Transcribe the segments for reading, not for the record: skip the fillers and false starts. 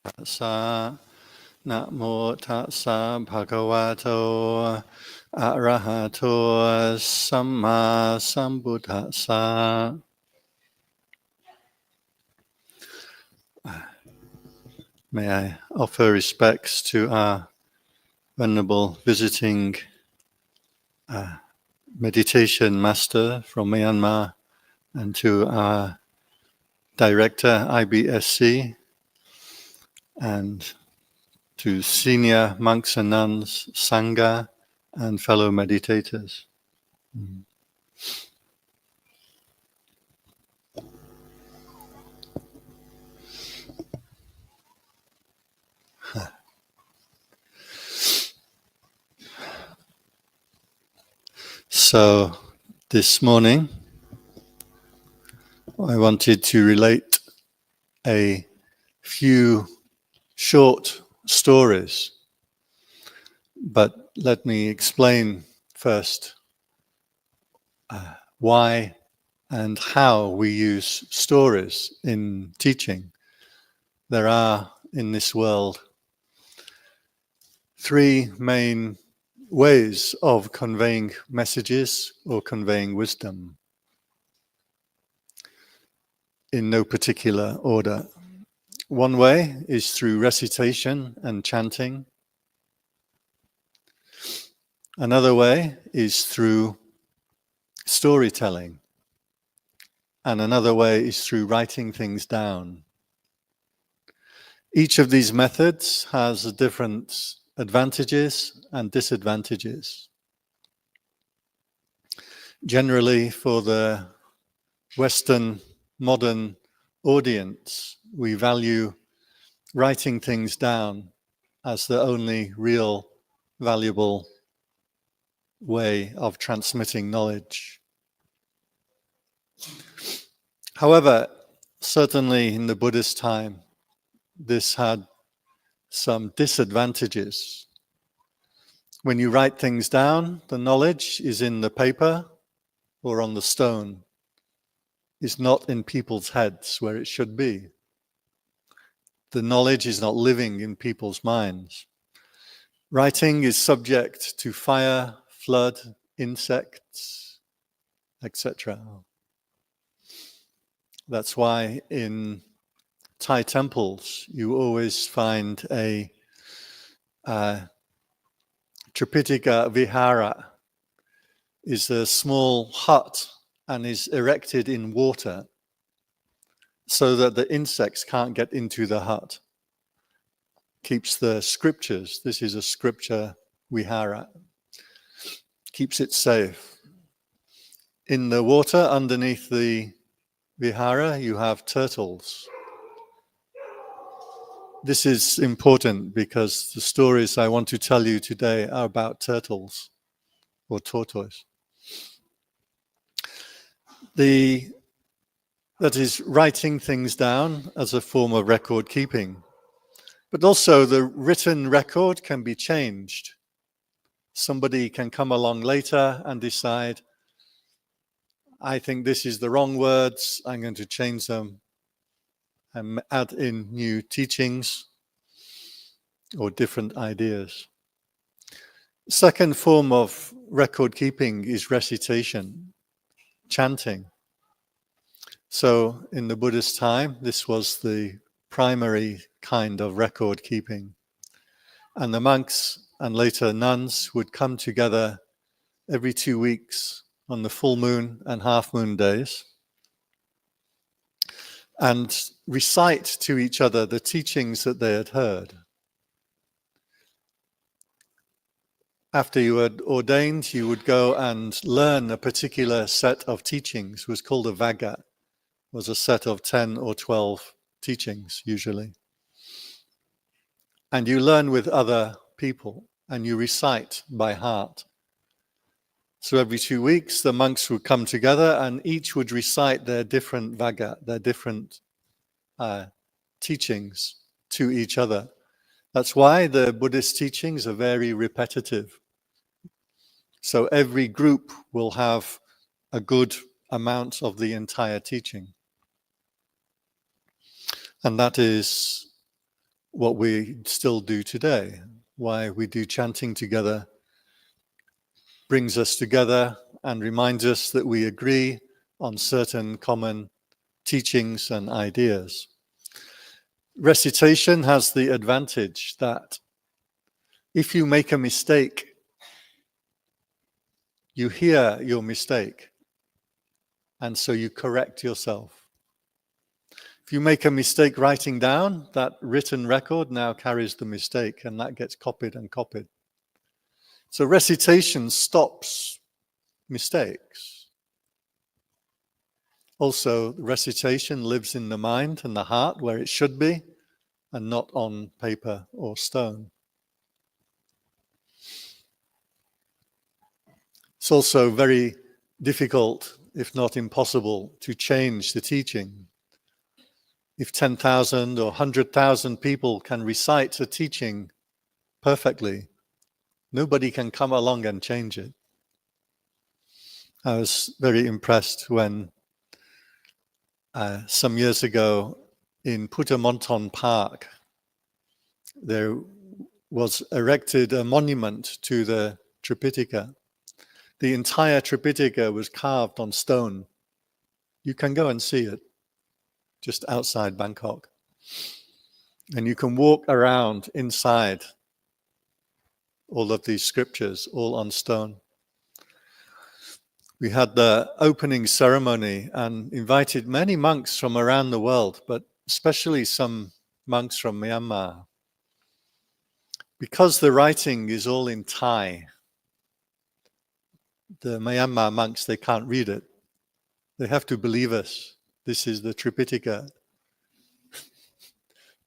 ตัสสะนะโมตัสสะภะคะวะโตอะระหะโตสัมมาสัมพุทธัสสะ May I offer respects to our venerable visiting meditation master from Myanmar and to our director IBSC and to senior monks and nuns, Sangha, and fellow meditators. So, this morning, I wanted to relate a few short stories, but let me explain first why and how we use stories in teaching. There are in this world three main ways of conveying messages or conveying wisdom, in no particular order. One way is through recitation and chanting. Another way is through storytelling. And another way is through writing things down. Each of these methods has different advantages and disadvantages. Generally, for the Western modern audience, we value writing things down as the only real valuable way of transmitting knowledge. However, certainly in the Buddhist time, this had some disadvantages. When you write things down, the knowledge is in the paper or on the stone. It's not in people's heads where it should be. The knowledge is not living in people's minds. Writing is subject to fire, flood, insects, etc. That's why in Thai temples you always find a Tripitaka Vihara is a small hut and is erected in water so that the insects can't get into the hut. Keeps the scriptures, this is a scripture vihara, keeps it safe. In the water underneath the vihara you have turtles. This is important because the stories I want to tell you today are about turtles or tortoise. That is writing things down as a form of record keeping. But also the written record can be changed. Somebody can come along later and decide, I think this is the wrong words, I'm going to change them and add in new teachings or different ideas. Second form of record keeping is recitation, chanting. So in the Buddhist time, this was the primary kind of record keeping. And the monks and later nuns would come together every 2 weeks on the full moon and half moon days and recite to each other the teachings that they had heard. After you had ordained, you would go and learn a particular set of teachings. It was called a vagga. It was a set of 10 or 12 teachings, usually. And you learn with other people, and you recite by heart. So every 2 weeks, the monks would come together, and each would recite their different vagga, their different teachings to each other. That's why the Buddhist teachings are very repetitive. So every group will have a good amount of the entire teaching. And that is what we still do today. Why we do chanting together brings us together and reminds us that we agree on certain common teachings and ideas. Recitation has the advantage that if you make a mistake, you hear your mistake, and so you correct yourself. If you make a mistake writing down, that written record now carries the mistake, and that gets copied and copied. So recitation stops mistakes. Also, recitation lives in the mind and the heart where it should be, and not on paper or stone. It's also very difficult, if not impossible, to change the teaching. If 10,000 or 100,000 people can recite a teaching perfectly, nobody can come along and change it. I was very impressed when some years ago in Puttamonton Park, there was erected a monument to the Tripitaka. The entire Tripitaka was carved on stone. You can go and see it just outside Bangkok. And you can walk around inside all of these scriptures, all on stone. We had the opening ceremony and invited many monks from around the world, but especially some monks from Myanmar. Because the writing is all in Thai, the Myanmar monks, they can't read it. They have to believe us. This is the Tripitaka.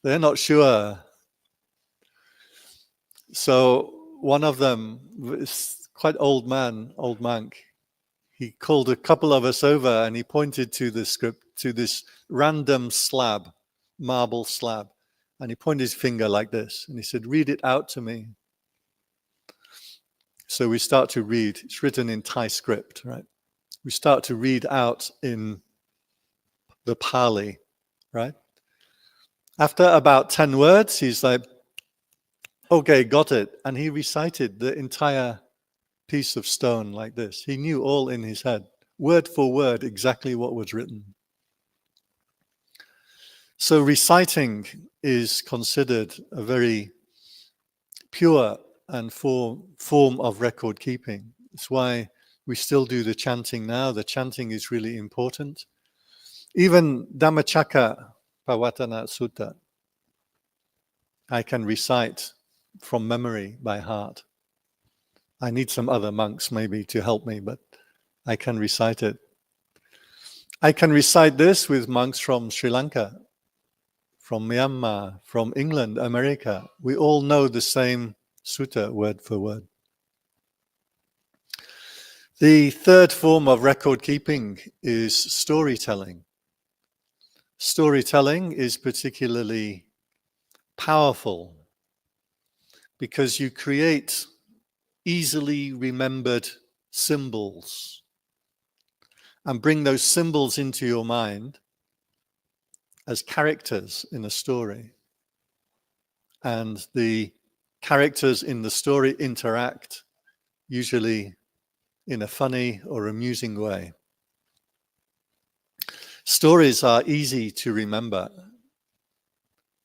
They're not sure. So one of them was quite old man, old monk. He called a couple of us over and he pointed to the script, to this random slab, marble slab. And he pointed his finger like this. And he said, read it out to me. So we start to read. It's written in Thai script, right? We start to read out in the Pali, right? After about 10 words, he's like, okay, got it. And he recited the entire piece of stone like this. He knew all in his head, word for word, exactly what was written. So reciting is considered a very pure and form of record keeping. It's why we still do the chanting now. The chanting is really important. Even Dhammacakka Pavattana Sutta, I can recite from memory by heart. I need some other monks maybe to help me, but I can recite it. I can recite this with monks from Sri Lanka, from Myanmar, from England, America. We all know the same sutta word for word. The third form of record keeping is storytelling. Storytelling is particularly powerful because you create easily remembered symbols and bring those symbols into your mind as characters in a story. And the characters in the story interact, usually in a funny or amusing way. Stories are easy to remember.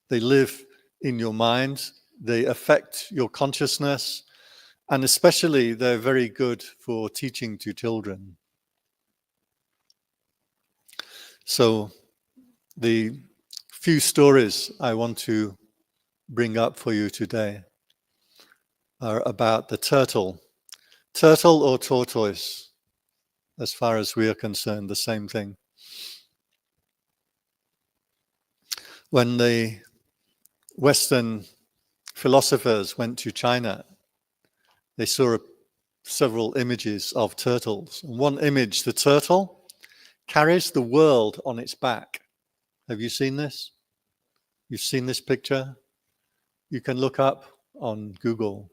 They live in your mind, they affect your consciousness, and especially they're very good for teaching to children. So the few stories I want to bring up for you today are about the turtle. Turtle or tortoise, as far as we are concerned, the same thing. When the Western philosophers went to China, they saw several images of turtles. In one image, the turtle carries the world on its back. Have you seen this? You've seen this picture? You can look up on Google.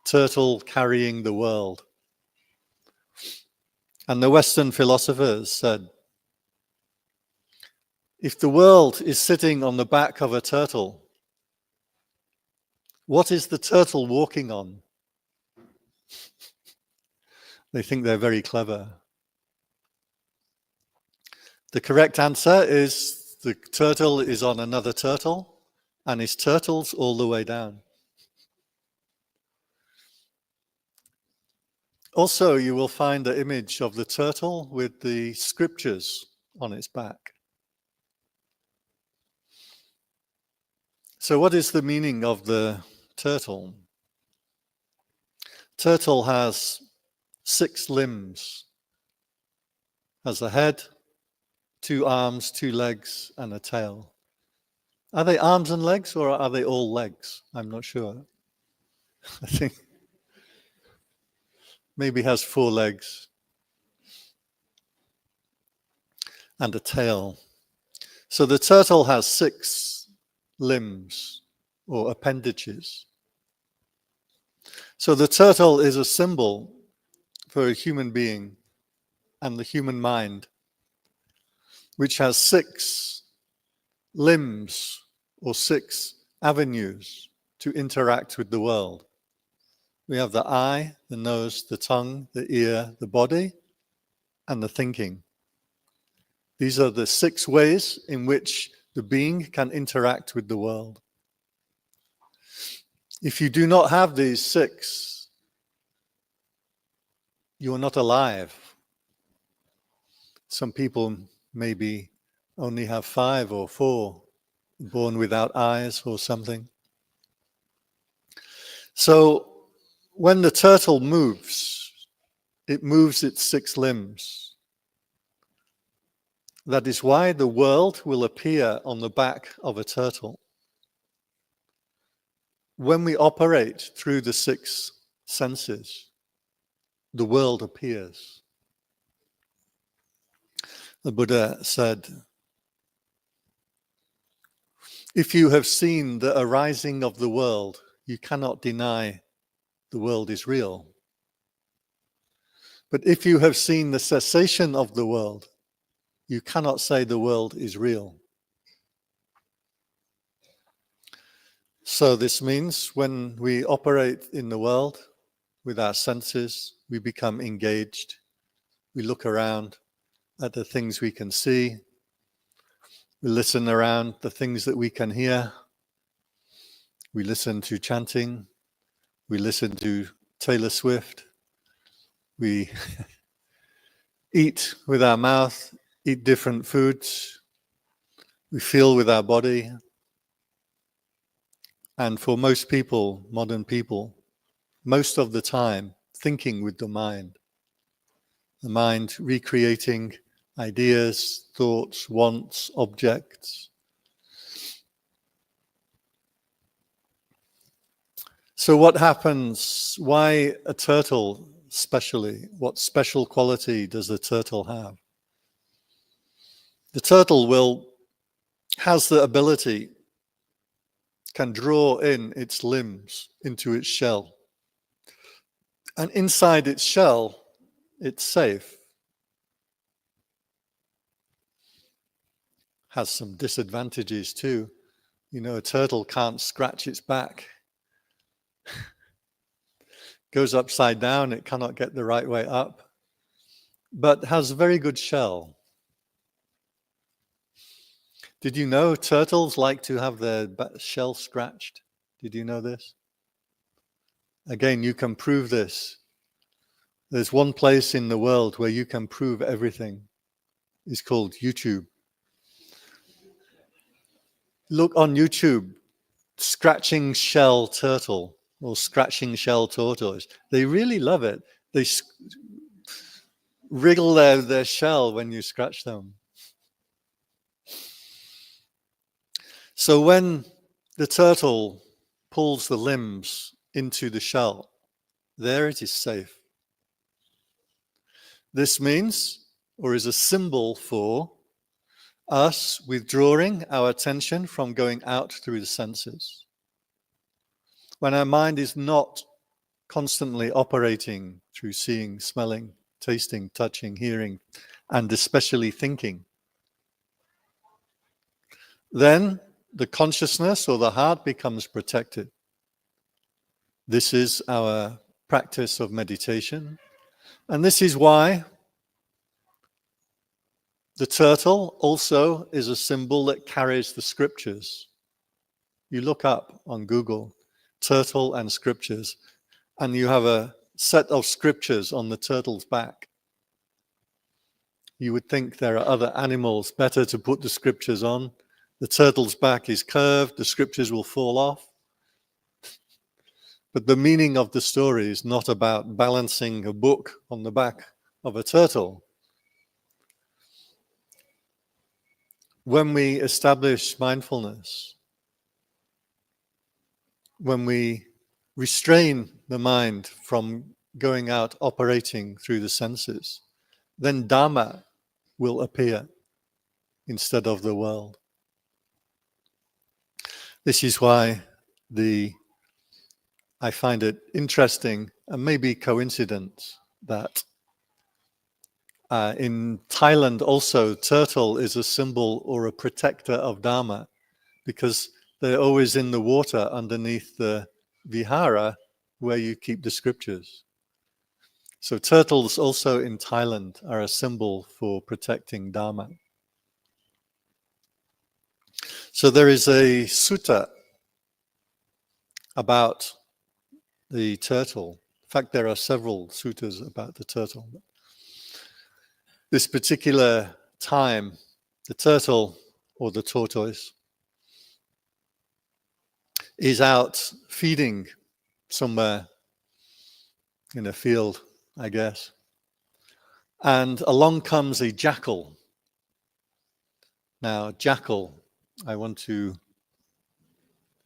Turtle carrying the world. And the Western philosophers said, if the world is sitting on the back of a turtle, What is the turtle walking on? They think they're very clever. The correct answer is the turtle is on another turtle, and his turtle's all the way down. Also, you will find the image of the turtle with the scriptures on its back. So what is the meaning of the turtle? Turtle has 6 limbs. Has a head, 2 arms, 2 legs, and a tail. Are they arms and legs, or are they all legs? I'm not sure. I think maybe has 4 legs and a tail. So the turtle has 6 limbs or appendages. So the turtle is a symbol for a human being and the human mind, which has 6 limbs or 6 avenues to interact with the world. We have the eye, the nose, the tongue, the ear, the body, and the thinking. These are the 6 ways in which the being can interact with the world. If you do not have these 6, you are not alive. Some people maybe only have 5 or 4, born without eyes or something. So when the turtle moves, it moves its 6 limbs. That is why the world will appear on the back of a turtle. When we operate through the 6 senses, the world appears. The Buddha said, if you have seen the arising of the world, you cannot deny the world is real. But if you have seen the cessation of the world, you cannot say the world is real. So this means when we operate in the world with our senses, we become engaged. We look around at the things we can see. We listen around the things that we can hear. We listen to chanting. We listen to Taylor Swift. We eat with our mouth, eat different foods. We feel with our body. And for most people, modern people, most of the time, thinking with the mind recreating ideas, thoughts, wants, objects. So what happens? Why a turtle specially? What special quality does the turtle have? The turtle has the ability, can draw in its limbs into its shell. And inside its shell, it's safe. Has some disadvantages too. You know, a turtle can't scratch its back. Goes upside down, it cannot get the right way up. But has a very good shell. Did you know turtles like to have their shell scratched? Did you know this? Again, you can prove this. There's one place in the world where you can prove everything. It's called YouTube. Look on YouTube, scratching shell turtle or scratching shell tortoise. They really love it. They wriggle their shell when you scratch them. So when the turtle pulls the limbs into the shell, there it is safe. This means, or is a symbol for, us withdrawing our attention from going out through the senses. When our mind is not constantly operating through seeing, smelling, tasting, touching, hearing, and especially thinking, then the consciousness or the heart becomes protected. This is our practice of meditation. And this is why the turtle also is a symbol that carries the scriptures. You look up on Google, turtle and scriptures, and you have a set of scriptures on the turtle's back. You would think there are other animals better to put the scriptures on. The turtle's back is curved, the scriptures will fall off. But the meaning of the story is not about balancing a book on the back of a turtle. When we establish mindfulness, when we restrain the mind from going out operating through the senses, then Dharma will appear instead of the world. This is why I find it interesting and maybe coincidence that in Thailand also turtle is a symbol or a protector of Dharma, because they're always in the water underneath the vihara where you keep the scriptures. So turtles also in Thailand are a symbol for protecting Dharma. So there is a sutta about the turtle. In fact, there are several suttas about the turtle. This particular time, the turtle or the tortoise is out feeding somewhere in a field, I guess. And along comes a jackal. Now, jackal, I want to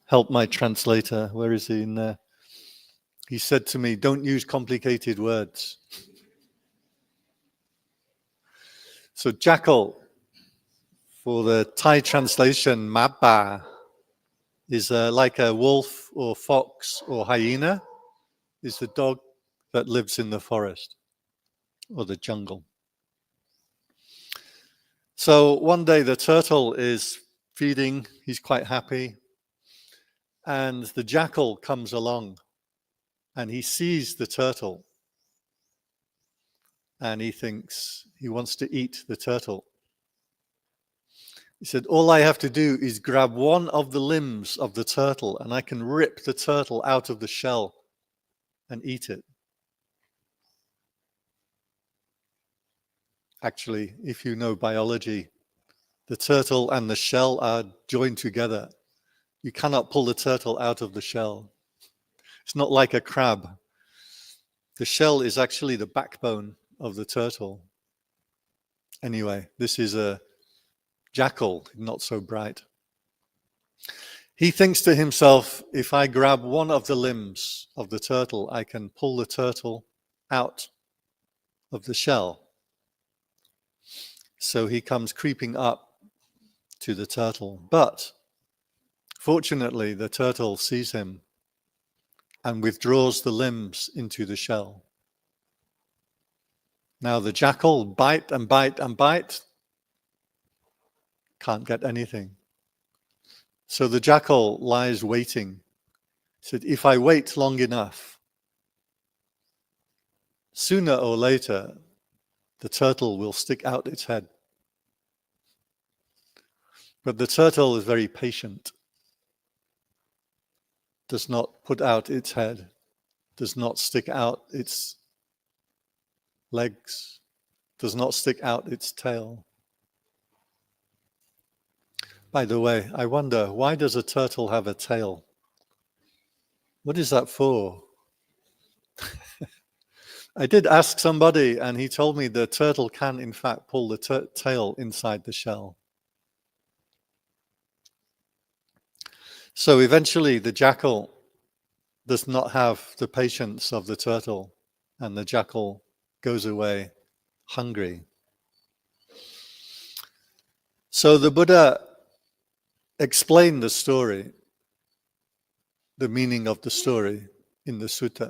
help my translator. Where is he in there? He said to me, don't use complicated words. So jackal, for the Thai translation, mappa, is like a wolf or fox or hyena, is the dog that lives in the forest or the jungle. So one day the turtle is feeding, he's quite happy, and the jackal comes along and he sees the turtle and he thinks he wants to eat the turtle. He said, all I have to do is grab one of the limbs of the turtle and I can rip the turtle out of the shell and eat it. Actually, if you know biology, the turtle and the shell are joined together. You cannot pull the turtle out of the shell. It's not like a crab. The shell is actually the backbone of the turtle. Anyway, this is a jackal, not so bright. He thinks to himself, if I grab one of the limbs of the turtle, I can pull the turtle out of the shell. So he comes creeping up to the turtle. But fortunately, the turtle sees him and withdraws the limbs into the shell. Now the jackal bite and bite and bite, can't get anything. So the jackal lies waiting. He said, if I wait long enough, sooner or later, the turtle will stick out its head. But the turtle is very patient, does not put out its head, does not stick out its legs, does not stick out its tail. By the way, I wonder, why does a turtle have a tail? What is that for? I did ask somebody and he told me the turtle can in fact pull the tail inside the shell. So eventually the jackal does not have the patience of the turtle and the jackal goes away hungry. So the Buddha explained the story, the meaning of the story in the sutta.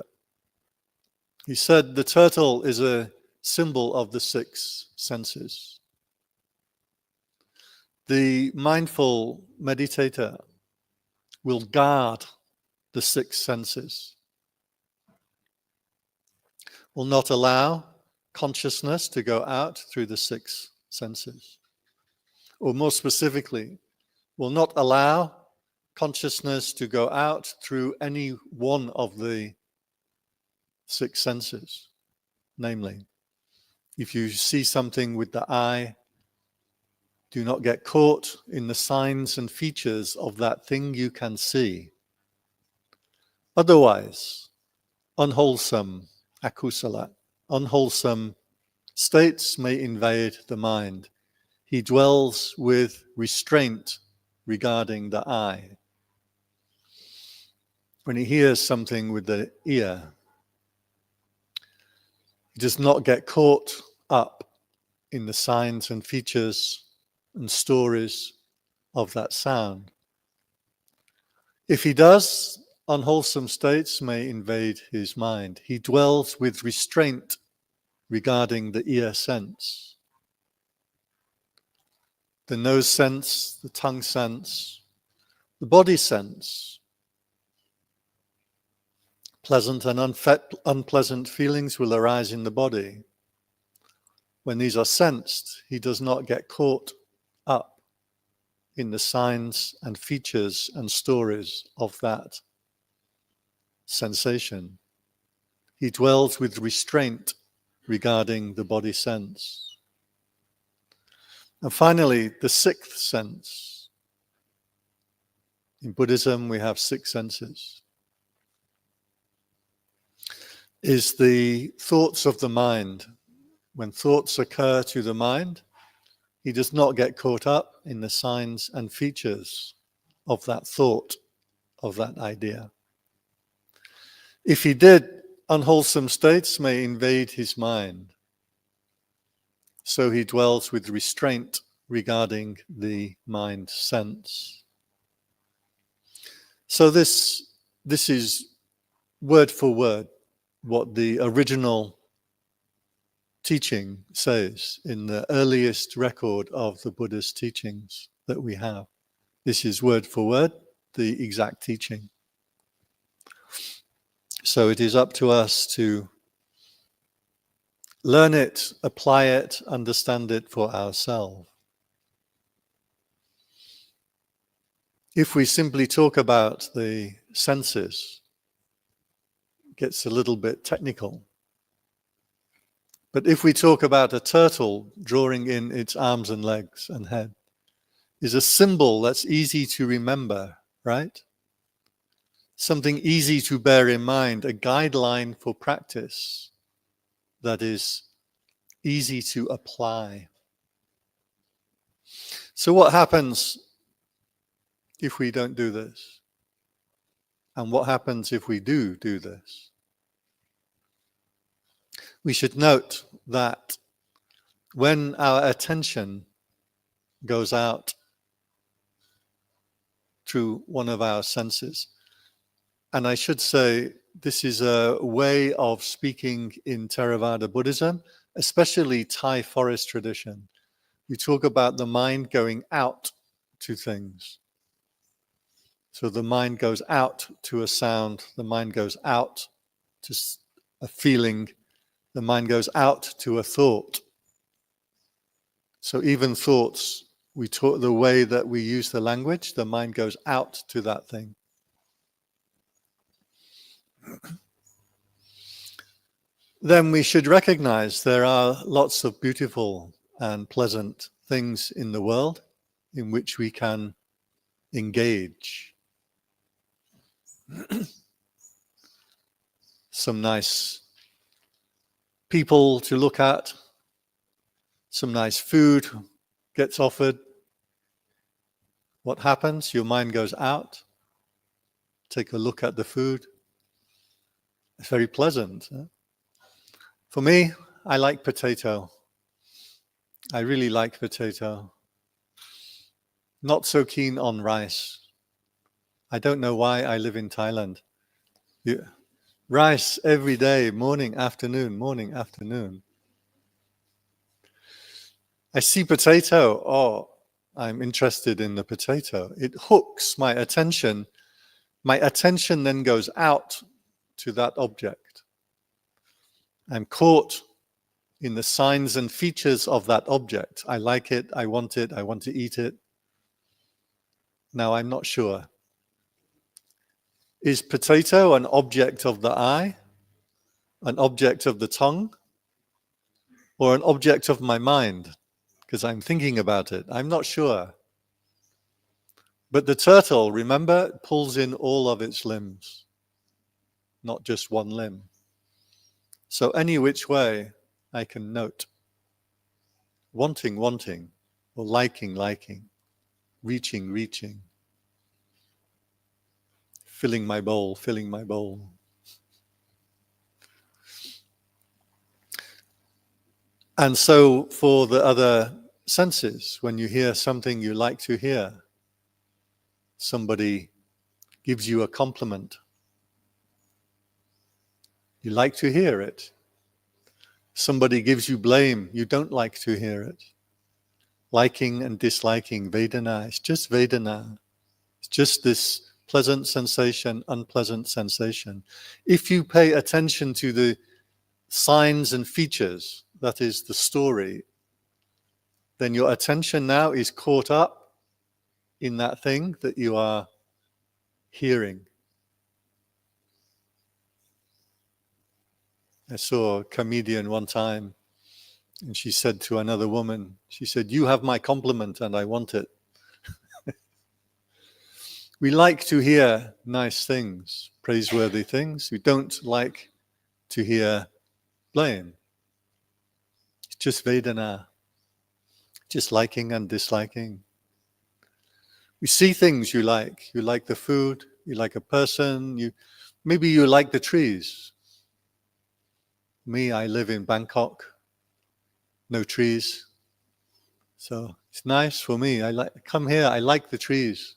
He said the turtle is a symbol of the six senses. The mindful meditator will guard the six senses will not allow consciousness to go out through the six senses. Or more specifically, will not allow consciousness to go out through any one of the six senses. Namely, if you see something with the eye, do not get caught in the signs and features of that thing you can see. Otherwise, unwholesome, akusala, unwholesome states may invade the mind. He dwells with restraint regarding the eye. When he hears something with the ear, he does not get caught up in the signs and features and stories of that sound. If he does, unwholesome states may invade his mind. He dwells with restraint regarding the ear sense, the nose sense, the tongue sense, the body sense. Pleasant and unpleasant feelings will arise in the body. When these are sensed, he does not get caught up in the signs and features and stories of that sensation. He dwells with restraint regarding the body sense. And finally, the sixth sense. In Buddhism, we have six senses. Is the thoughts of the mind. When thoughts occur to the mind, he does not get caught up in the signs and features of that thought, of that idea. If he did, unwholesome states may invade his mind. So he dwells with restraint regarding the mind sense. So this is word for word what the original teaching says in the earliest record of the Buddhist teachings that we have. This is word for word the exact teaching. So it is up to us to learn it, apply it, understand it for ourselves. If we simply talk about the senses, it gets a little bit technical. But if we talk about a turtle drawing in its arms and legs and head, is a symbol that's easy to remember, right? Something easy to bear in mind, a guideline for practice that is easy to apply. So what happens if we don't do this? And what happens if we do this? We should note that when our attention goes out through one of our senses, and I should say this is a way of speaking in Theravada Buddhism, especially Thai forest tradition. We talk about the mind going out to things. So the mind goes out to a sound, the mind goes out to a feeling, the mind goes out to a thought. So even thoughts, we talk the way that we use the language, the mind goes out to that thing. Then we should recognize there are lots of beautiful and pleasant things in the world in which we can engage. Some nice people to look at, some nice food gets offered. What happens? Your mind goes out. Take a look at the food. It's very pleasant. Huh? For me, I like potato. I really like potato. Not so keen on rice. I don't know why I live in Thailand. Rice every day, morning, afternoon, morning, afternoon. I see potato, oh, I'm interested in the potato. It hooks my attention. My attention then goes out to that object. I'm caught in the signs and features of that object. I like it, I want to eat it. Now I'm not sure. Is potato an object of the eye, an object of the tongue, or an object of my mind? Because I'm thinking about it. I'm not sure. But the turtle, remember, pulls in all of its limbs, not just one limb. So any which way I can note. Wanting, or liking, reaching, filling my bowl. And so for the other senses, when you hear something you like to hear, somebody gives you a compliment, you like to hear it. Somebody gives you blame, you don't like to hear it. Liking and disliking, Vedana, it's just Vedana. It's just this pleasant sensation, unpleasant sensation. If you pay attention to the signs and features, that is the story, then your attention now is caught up in that thing that you are hearing. I saw a comedian one time, and she said to another woman, she said, "You have my compliment and I want it." We like to hear nice things, praiseworthy things. We don't like to hear blame. It's just Vedana, just liking and disliking. You see things you like. You like the food, you like a person, maybe you like the trees. Me, I live in Bangkok, no trees. So it's nice for me. Come here, I like the trees.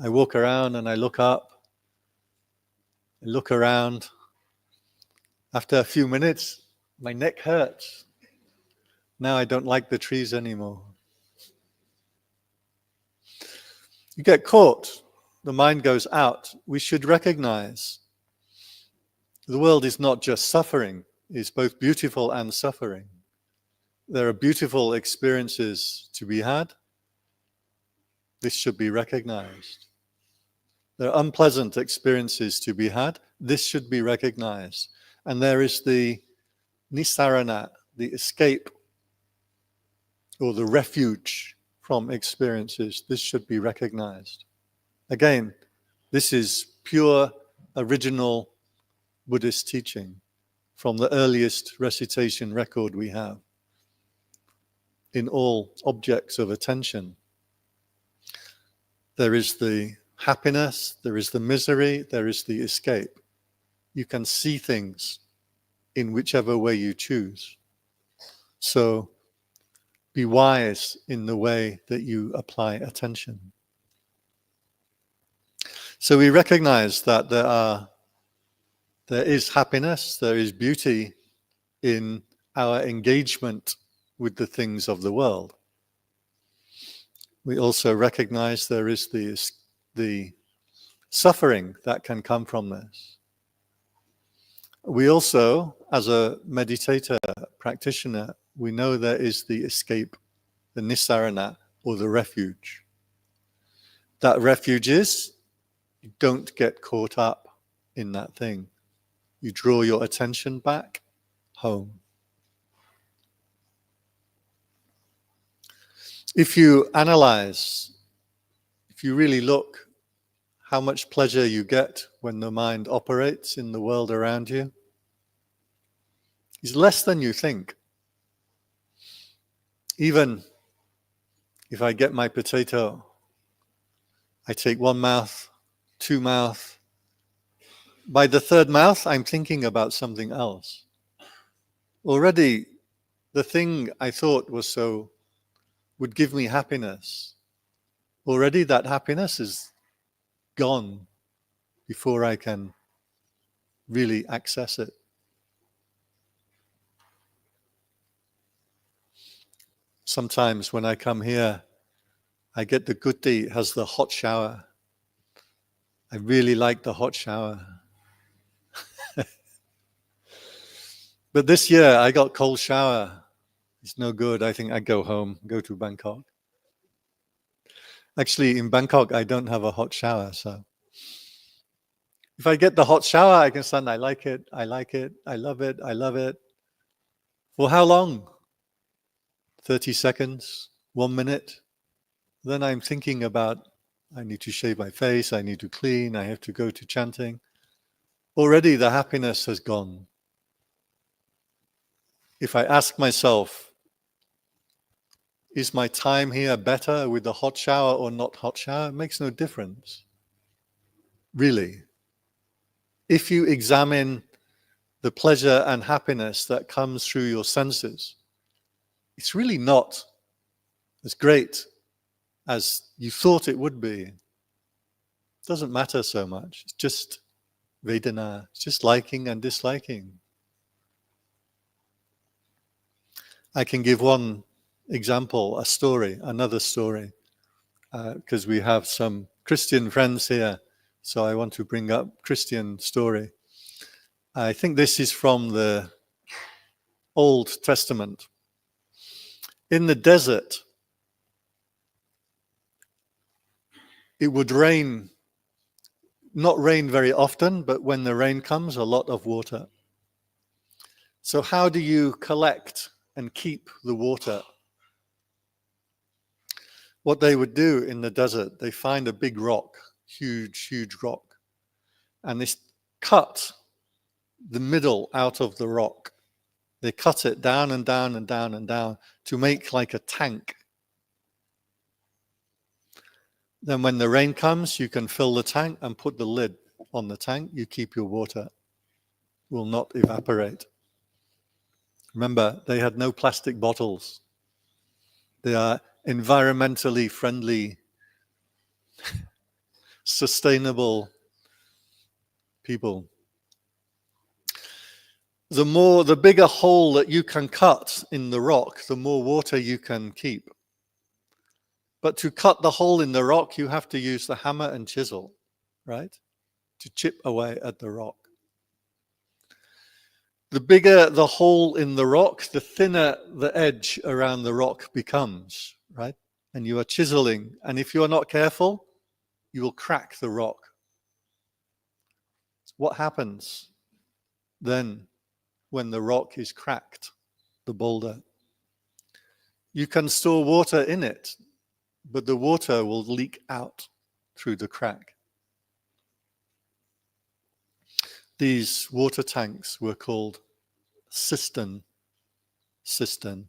I walk around and I look up, I look around. After a few minutes, my neck hurts. Now I don't like the trees anymore. You get caught, the mind goes out. We should recognize the world is not just suffering, it's both beautiful and suffering. There are beautiful experiences to be had. This should be recognized. There are unpleasant experiences to be had. This should be recognized. And there is the nisarana, the escape or the refuge from experiences. This should be recognized. Again, this is pure, original Buddhist teaching from the earliest recitation record we have. In all objects of attention, there is the happiness, there is the misery, there is the escape. You can see things in whichever way you choose. So be wise in the way that you apply attention. So we recognize that there is happiness, there is beauty in our engagement with the things of the world. We also recognize there is the suffering that can come from this. We also, as a meditator, practitioner, we know there is the escape, the nisarana, or the refuge. That refuge is, you don't get caught up in that thing. You draw your attention back home. If you analyze, if you really look how much pleasure you get when the mind operates in the world around you, is less than you think. Even if I get my potato, I take one mouth, two mouths. By the third mouth, I'm thinking about something else. Already, the thing I thought would give me happiness, already that happiness is gone before I can really access it. Sometimes when I come here, I get the gutti, it has the hot shower. I really like the hot shower. But this year I got cold shower. It's no good. I think I go home, go to Bangkok. Actually, in Bangkok, I don't have a hot shower. So if I get the hot shower, I can stand, I like it, I like it, I love it, I love it. For how long? 30 seconds, 1 minute. Then I'm thinking about, I need to shave my face, I need to clean, I have to go to chanting. Already the happiness has gone. If I ask myself, is my time here better with the hot shower or not hot shower? It makes no difference. Really. If you examine the pleasure and happiness that comes through your senses, it's really not as great as you thought it would be. It doesn't matter so much. It's just Vedana. It's just liking and disliking. I can give one example, a story, another story, because we have some Christian friends here, so I want to bring up Christian story. I think this is from the Old Testament. In the desert, it would rain, not rain very often, but when the rain comes, a lot of water. So how do you collect and keep the water? What they would do in the desert, they find a big rock, huge, huge rock, and they cut the middle out of the rock. They cut it down and down and down and down to make like a tank. Then when the rain comes, you can fill the tank and put the lid on the tank. You keep your water. It will not evaporate. Remember, they had no plastic bottles. They are environmentally friendly, sustainable people. The bigger hole that you can cut in the rock, the more water you can keep. But to cut the hole in the rock, you have to use the hammer and chisel, right? To chip away at the rock. The bigger the hole in the rock, the thinner the edge around the rock becomes, right? And you are chiseling. And if you are not careful, you will crack the rock. What happens then when the rock is cracked, the boulder? You can store water in it, but the water will leak out through the crack. These water tanks were called cistern. Cistern.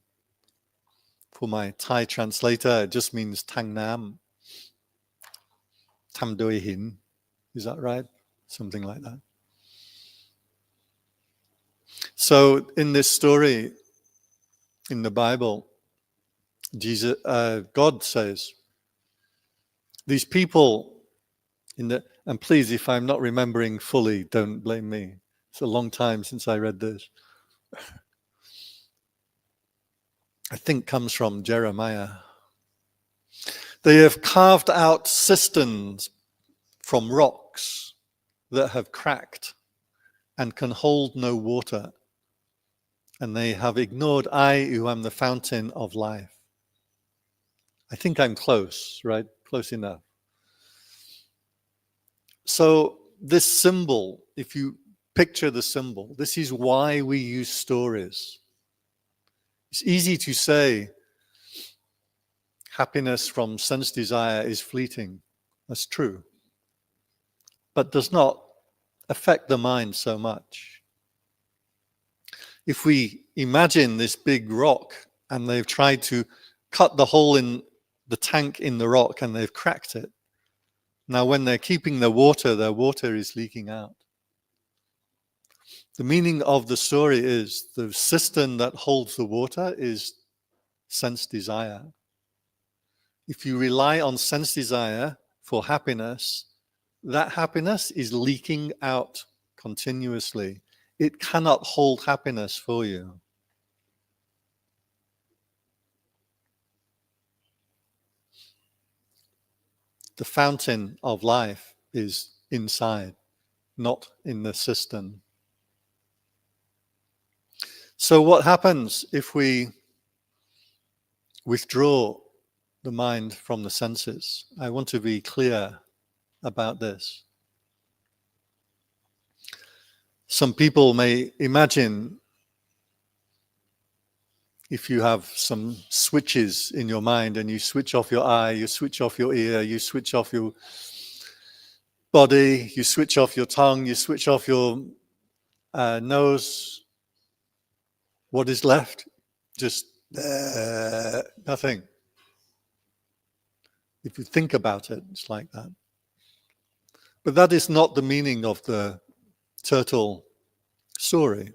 For my Thai translator, it just means tang nam. Tam doi hin. Is that right? Something like that. So in this story, in the Bible, God says, these people and please, if I'm not remembering fully, don't blame me. It's a long time since I read this. I think comes from Jeremiah. They have carved out cisterns from rocks that have cracked and can hold no water. And they have ignored I, who am the fountain of life. I think I'm close, right? Close enough. So this symbol, if you picture the symbol, this is why we use stories. It's easy to say happiness from sense desire is fleeting. That's true. But does not affect the mind so much. If we imagine this big rock and they've tried to cut the hole in the tank in the rock and they've cracked it, now when they're keeping their water is leaking out. The meaning of the story is the cistern that holds the water is sense desire. If you rely on sense desire for happiness, that happiness is leaking out continuously. It cannot hold happiness for you. The fountain of life is inside, not in the cistern. So what happens if we withdraw the mind from the senses? I want to be clear about this. Some people may imagine if you have some switches in your mind and you switch off your eye, you switch off your ear, you switch off your body, you switch off your tongue, you switch off your nose, what is left? Just nothing. If you think about it, it's like that. But that is not the meaning of the turtle story.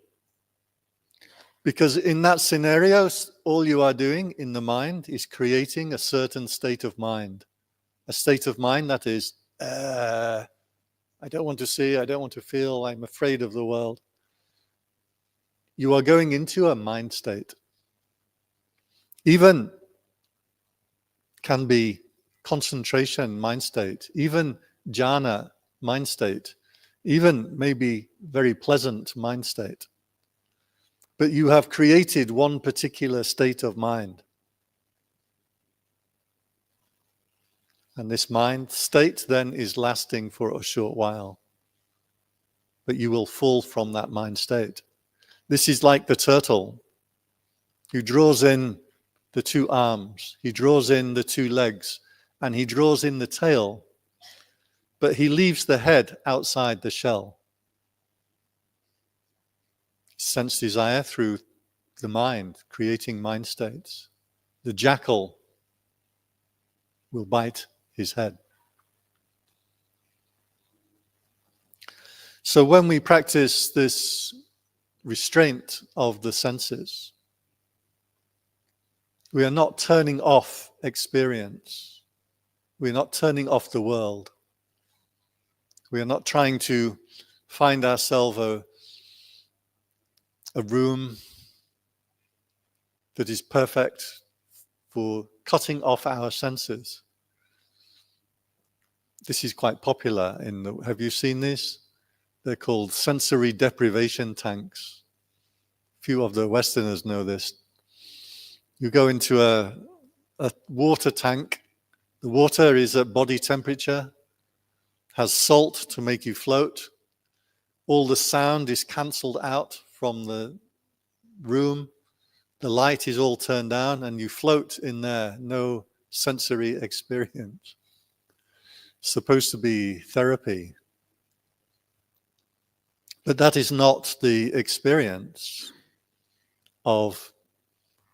Because in that scenario, all you are doing in the mind is creating a certain state of mind. A state of mind that is, I don't want to see, I don't want to feel, I'm afraid of the world. You are going into a mind state. Even can be concentration mind state, even jhana mind state, even maybe very pleasant mind state. But you have created one particular state of mind. And this mind state then is lasting for a short while. But you will fall from that mind state. This is like the turtle who draws in the two arms, he draws in the two legs, and he draws in the tail, but he leaves the head outside the shell. Sense desire through the mind, creating mind states. The jackal will bite his head. So when we practice this restraint of the senses, we are not turning off experience. We're not turning off the world. We are not trying to find ourselves a room that is perfect for cutting off our senses. This is quite popular have you seen this? They're called sensory deprivation tanks. Few of the Westerners know this. You go into a water tank. The water is at body temperature, has salt to make you float. All the sound is cancelled out from the room. The light is all turned down and you float in there. No sensory experience. It's supposed to be therapy. But that is not the experience of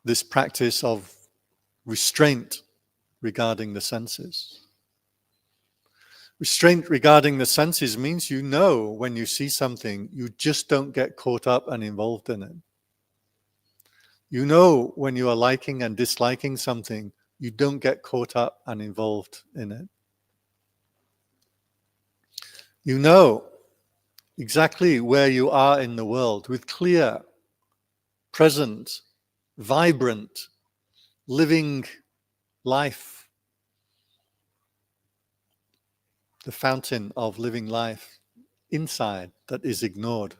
this practice of restraint regarding the senses. Restraint regarding the senses means you know when you see something, you just don't get caught up and involved in it. You know when you are liking and disliking something, you don't get caught up and involved in it. You know exactly where you are in the world with clear, present, vibrant, living life. The fountain of living life inside that is ignored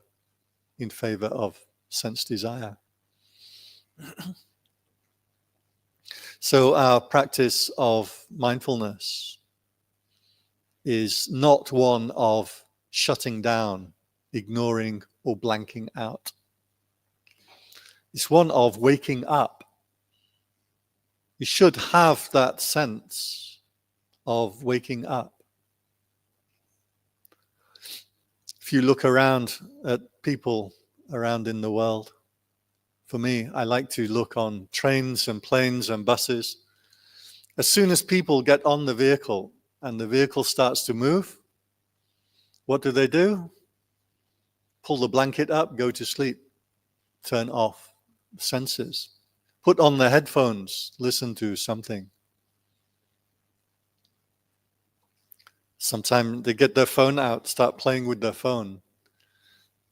in favor of sense desire. So our practice of mindfulness is not one of shutting down, ignoring, or blanking out. It's one of waking up. You should have that sense of waking up. If you look around at people around in the world, for me, I like to look on trains and planes and buses. As soon as people get on the vehicle and the vehicle starts to move, what do? Pull the blanket up, go to sleep, turn off senses, put on the headphones, listen to something. Sometimes they get their phone out, start playing with their phone.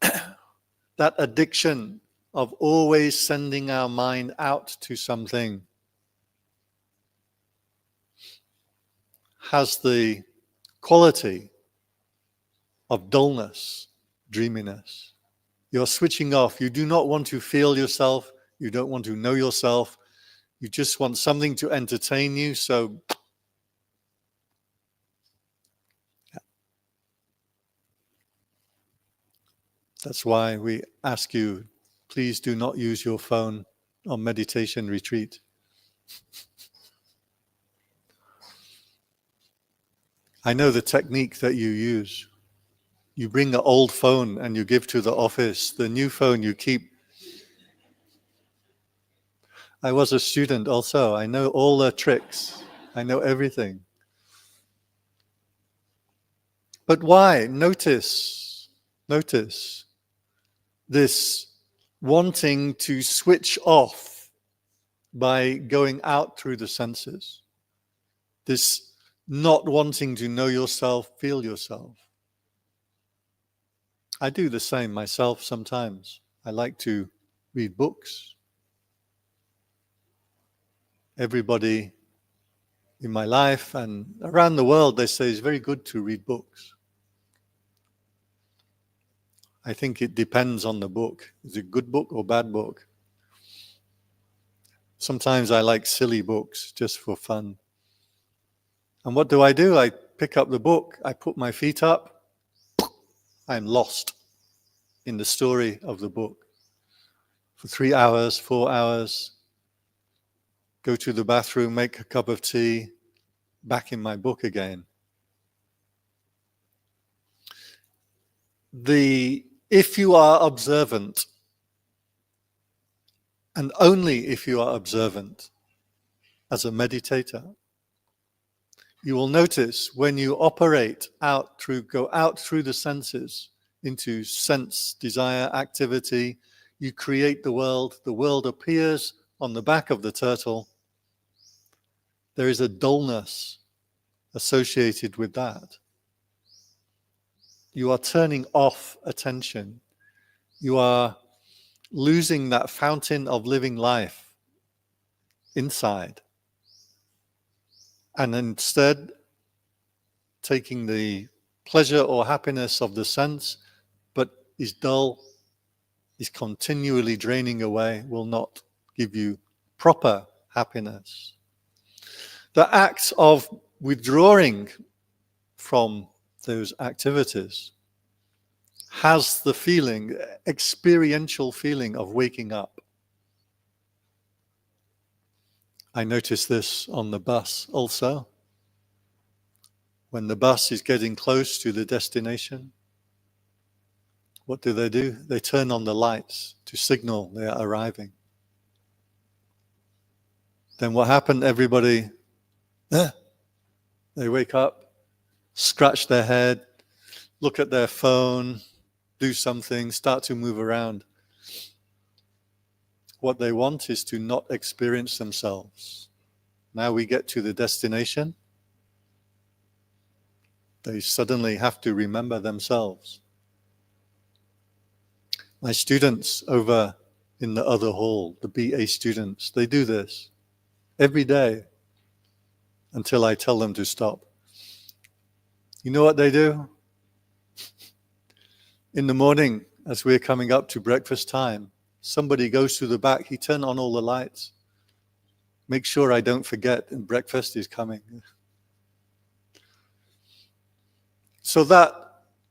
That addiction of always sending our mind out to something has the quality of dullness, dreaminess. You're switching off. You do not want to feel yourself. You don't want to know yourself. You just want something to entertain you. So that's why we ask you, please do not use your phone on meditation retreat. I know the technique that you use. You bring an old phone and you give to the office. The new phone you keep. I was a student also. I know all the tricks. I know everything. But why? Notice this wanting to switch off by going out through the senses. This not wanting to know yourself, feel yourself. I do the same myself sometimes. I like to read books. Everybody in my life and around the world, they say it's very good to read books. I think it depends on the book. Is it a good book or bad book? Sometimes I like silly books just for fun. And what do? I pick up the book, I put my feet up, I'm lost in the story of the book. For 3 hours, 4 hours, go to the bathroom, make a cup of tea, back in my book again. If you are observant, and only if you are observant as a meditator, you will notice when you operate go out through the senses into sense, desire, activity, you create the world appears on the back of the turtle. There is a dullness associated with that. You are turning off attention. You are losing that fountain of living life inside. And instead, taking the pleasure or happiness of the sense, but is dull, is continually draining away, will not give you proper happiness. The act of withdrawing from those activities has the feeling, experiential feeling of waking up. I notice this on the bus also. When the bus is getting close to the destination, what do? They turn on the lights to signal they are arriving. Then what happened? Everybody, they wake up, scratch their head, look at their phone, do something, start to move around. What they want is to not experience themselves. Now we get to the destination, they suddenly have to remember themselves. My students over in the other hall, the BA students, they do this every day until I tell them to stop. You know what they do? In the morning, as we're coming up to breakfast time, somebody goes to the back, he turns on all the lights. Make sure I don't forget, and breakfast is coming. So that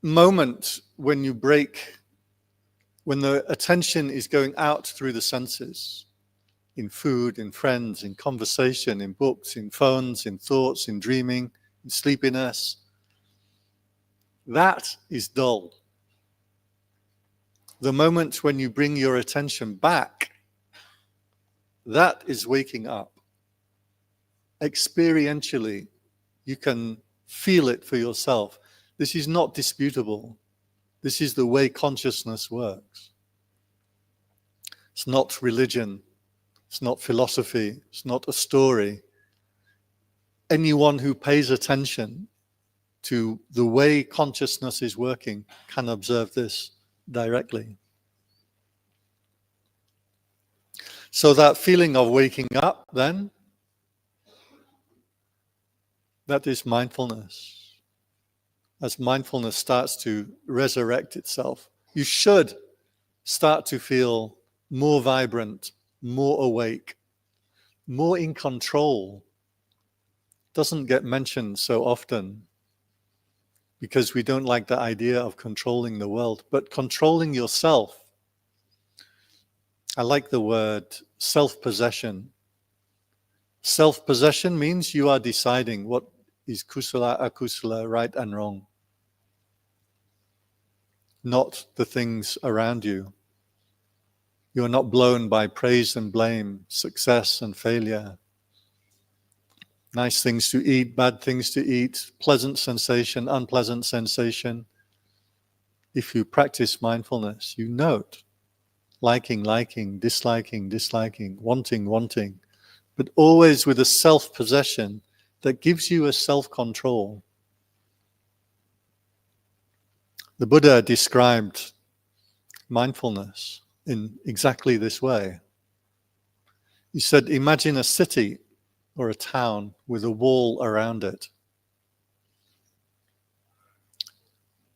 moment when you break, when the attention is going out through the senses, in food, in friends, in conversation, in books, in phones, in thoughts, in dreaming, in sleepiness, that is dull. The moment when you bring your attention back, that is waking up. Experientially, you can feel it for yourself. This is not disputable. This is the way consciousness works. It's not religion. It's not philosophy. It's not a story. Anyone who pays attention to the way consciousness is working can observe this directly. So that feeling of waking up then, that is mindfulness. As mindfulness starts to resurrect itself, you should start to feel more vibrant, more awake, more in control. Doesn't get mentioned so often because we don't like the idea of controlling the world, but controlling yourself. I like the word self-possession. Self-possession means you are deciding what is kusala, akusala, right and wrong, not the things around you. You are not blown by praise and blame, success and failure, nice things to eat, bad things to eat, pleasant sensation, unpleasant sensation. If you practice mindfulness, you note liking, disliking, wanting, but always with a self-possession that gives you a self-control. The Buddha described mindfulness in exactly this way. He said, imagine a city or a town with a wall around it.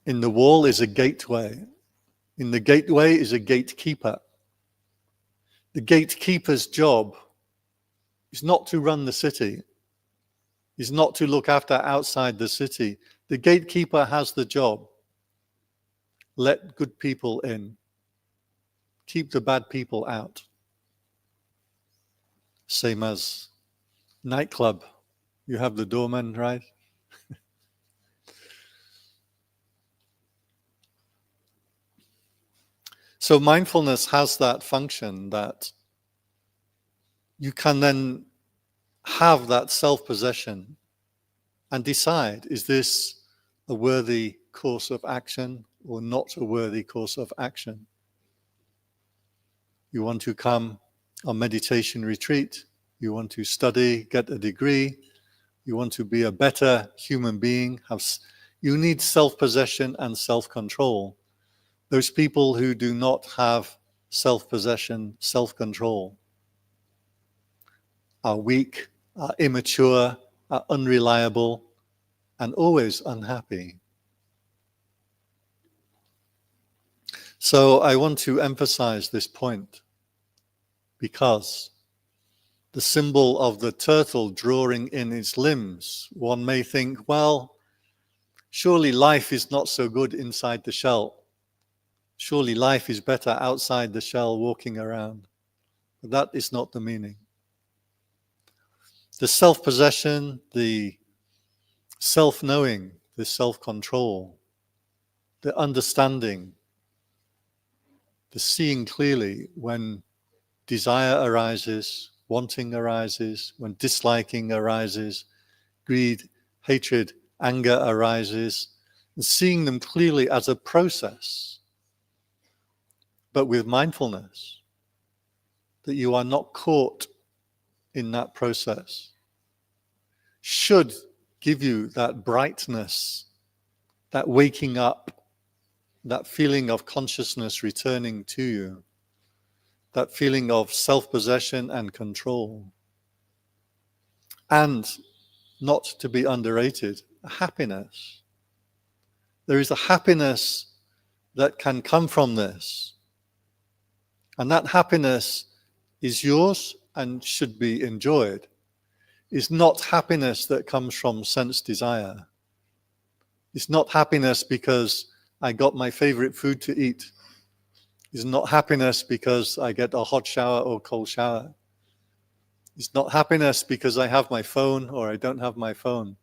In the wall is a gateway. In the gateway is a gatekeeper. The gatekeeper's job is not to run the city, is not to look after outside the city. The gatekeeper has the job. Let good people in. Keep the bad people out. Same as nightclub. You have the doorman, right? So mindfulness has that function that you can then have that self-possession and decide, is this a worthy course of action or not a worthy course of action? You want to come on meditation retreat, you want to study, get a degree, you want to be a better human being, you need self-possession and self-control. Those people who do not have self-possession, self-control are weak, are immature, are unreliable, and always unhappy. So I want to emphasize this point because the symbol of the turtle drawing in its limbs, one may think, well, surely life is not so good inside the shell. Surely life is better outside the shell, walking around. But that is not the meaning. The self-possession, the self-knowing, the self-control, the understanding, the seeing clearly when desire arises, wanting arises, when disliking arises, greed, hatred, anger arises, and seeing them clearly as a process, but with mindfulness, that you are not caught in that process, should give you that brightness, that waking up, that feeling of consciousness returning to you, that feeling of self-possession and control. And not to be underrated, a happiness. There is a happiness that can come from this. And that happiness is yours and should be enjoyed. It's not happiness that comes from sense desire. It's not happiness because I got my favorite food to eat. It's not happiness because I get a hot shower or cold shower. It's not happiness because I have my phone or I don't have my phone.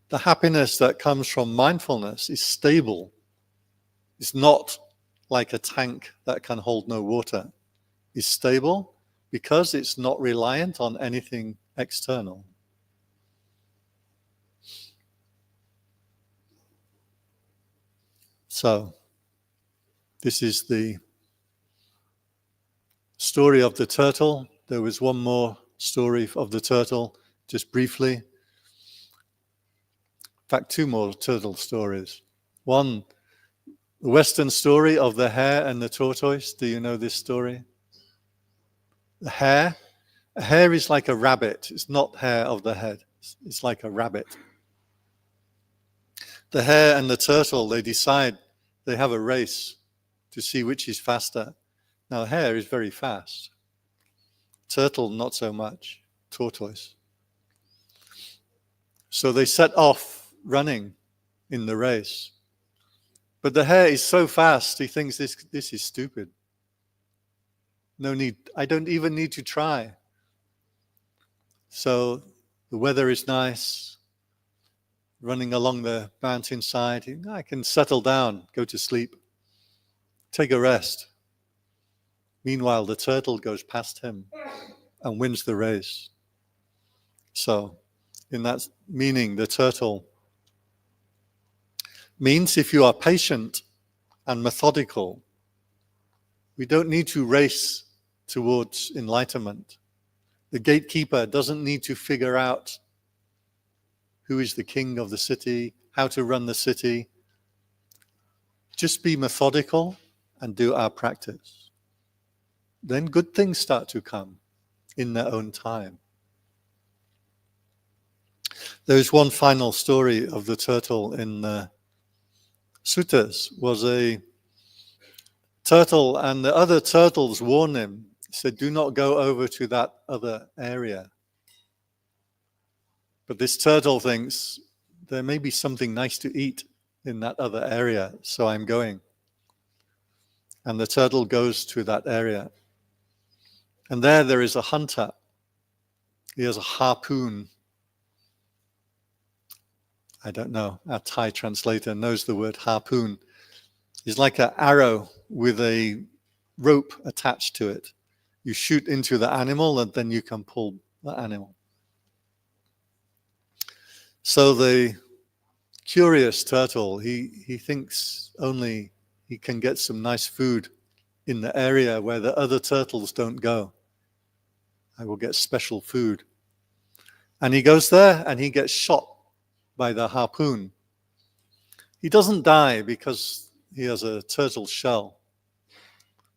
The happiness that comes from mindfulness is stable. It's not like a tank that can hold no water. It's stable because it's not reliant on anything external. So, this is the story of the turtle. There was one more story of the turtle, just briefly. In fact, two more turtle stories. One, the Western story of the hare and the tortoise. Do you know this story? The hare. A hare is like a rabbit. It's not hair of the head. It's like a rabbit. The hare and the turtle, they decide they have a race to see which is faster. Now, hare is very fast. Turtle, not so much. Tortoise. So they set off running in the race. But the hare is so fast, he thinks this is stupid. No need, I don't even need to try. So the weather is nice, running along the mountainside. I can settle down, go to sleep, take a rest. Meanwhile, the turtle goes past him and wins the race. So, in that meaning, the turtle means if you are patient and methodical, we don't need to race towards enlightenment. The gatekeeper doesn't need to figure out who is the king of the city, how to run the city. Just be methodical and do our practice. Then good things start to come in their own time. There's one final story of the turtle in the suttas. Was a turtle, and the other turtles warned him, said, do not go over to that other area. But this turtle thinks there may be something nice to eat in that other area, so I'm going. And the turtle goes to that area. And there is a hunter. He has a harpoon. I don't know, our Thai translator knows the word harpoon. It's like an arrow with a rope attached to it. You shoot into the animal and then you can pull the animal. So the curious turtle, he thinks only he can get some nice food in the area where the other turtles don't go. I will get special food. And he goes there and he gets shot by the harpoon. He doesn't die because he has a turtle shell.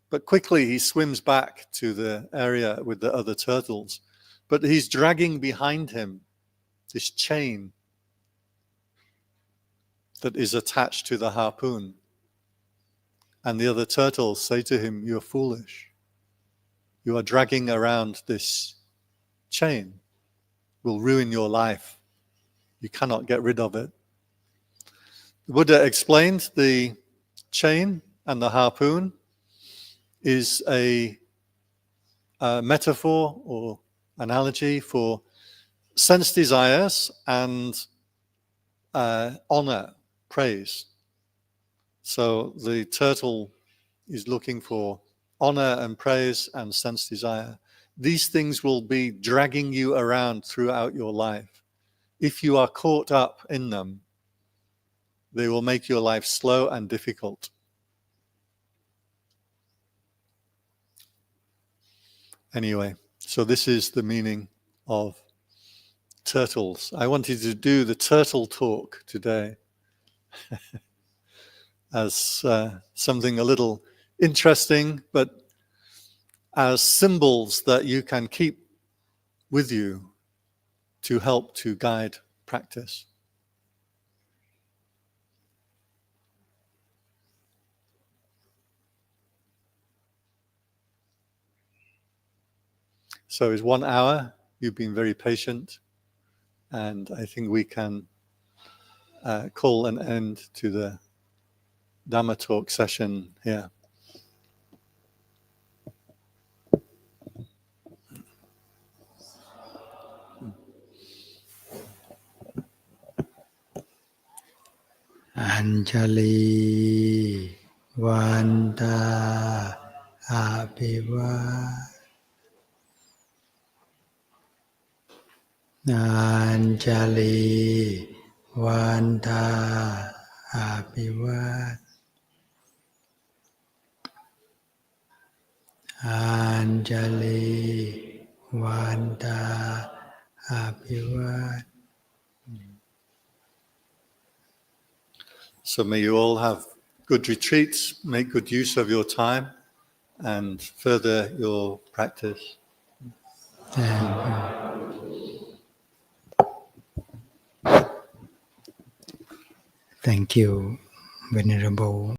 But quickly he swims back to the area with the other turtles. But he's dragging behind him this chain that is attached to the harpoon. And the other turtles say to him, you're foolish. You are dragging around this chain. It will ruin your life. You cannot get rid of it. The Buddha explained the chain and the harpoon is a metaphor or analogy for sense desires and honor, praise. So the turtle is looking for honor and praise and sense desire. These things will be dragging you around throughout your life. If you are caught up in them, they will make your life slow and difficult. Anyway, so this is the meaning of turtles. I wanted to do the turtle talk today as something a little interesting, but as symbols that you can keep with you to help to guide practice. So it's 1 hour. You've been very patient, and I think we can call an end to the Dhamma talk session here. Anjali Vanta Apiva Anjali Vanta Apiva Anjali Vanta Apiva. So may you all have good retreats, make good use of your time, and further your practice. Thank you, Venerable